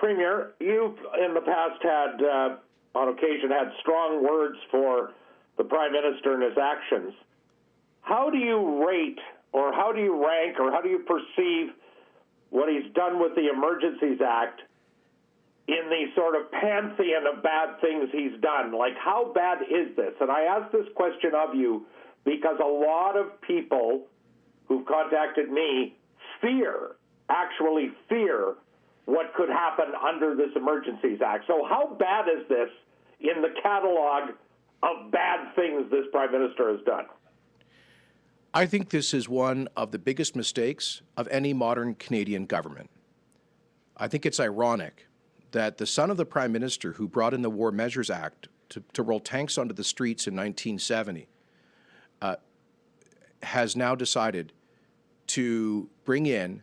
Premier, you've in the past had, on occasion, had strong words for the Prime Minister and his actions. How do you rate, or how do you rank, or how do you perceive what he's done with the Emergencies Act in the sort of pantheon of bad things he's done? Like, how bad is this? And I ask this question of you because a lot of people who've contacted me actually fear what could happen under this Emergencies Act. So how bad is this in the catalog of bad things this Prime Minister has done? I think this is one of the biggest mistakes of any modern Canadian government. I think it's ironic that the son of the Prime Minister who brought in the War Measures Act to roll tanks onto the streets in 1970 has now decided to bring in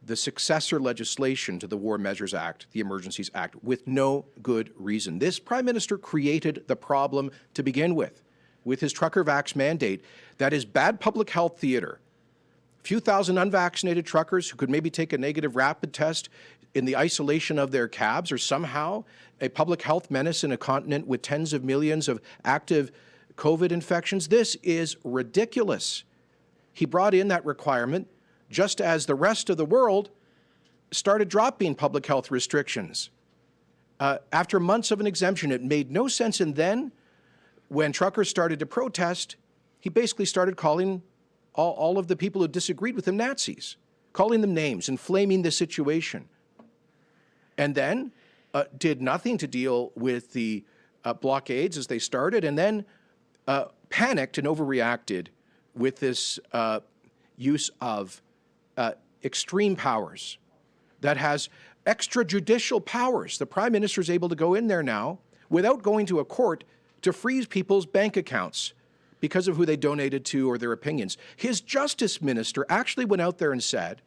the successor legislation to the War Measures Act, the Emergencies Act, with no good reason. This Prime Minister created the problem to begin with his trucker vax mandate. That is bad public health theater. A few thousand unvaccinated truckers who could maybe take a negative rapid test in the isolation of their cabs are somehow a public health menace in a continent with tens of millions of active COVID infections. This is ridiculous. He brought in that requirement just as the rest of the world started dropping public health restrictions. After months of an exemption, it made no sense. And then when truckers started to protest, he basically started calling all of the people who disagreed with him Nazis, calling them names, inflaming the situation. And then did nothing to deal with the blockades as they started, and then panicked and overreacted with this use of extreme powers that has extrajudicial powers. The Prime Minister is able to go in there now without going to a court to freeze people's bank accounts because of who they donated to or their opinions. His Justice Minister actually went out there and said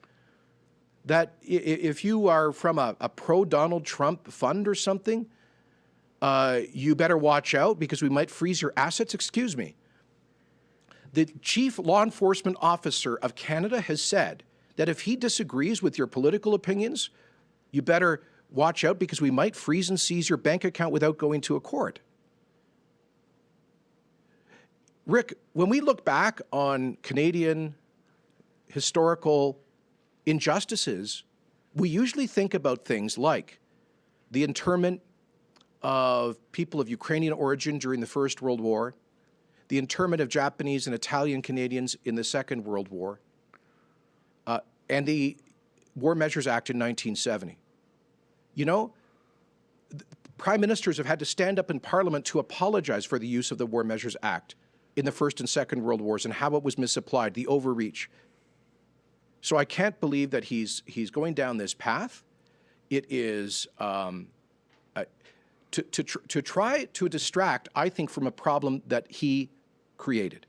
that if you are from a pro-Donald Trump fund or something, you better watch out because we might freeze your assets. Excuse me. The Chief Law Enforcement Officer of Canada has said that if he disagrees with your political opinions, you better watch out because we might freeze and seize your bank account without going to a court. Rick, when we look back on Canadian historical injustices, we usually think about things like the internment of people of Ukrainian origin during the First World War, the internment of Japanese and Italian Canadians in the Second World War, and the War Measures Act in 1970. You know, prime ministers have had to stand up in Parliament to apologize for the use of the War Measures Act in the First and Second World Wars and how it was misapplied, the overreach. So I can't believe that he's going down this path. It is to try to distract, I think, from a problem that he created.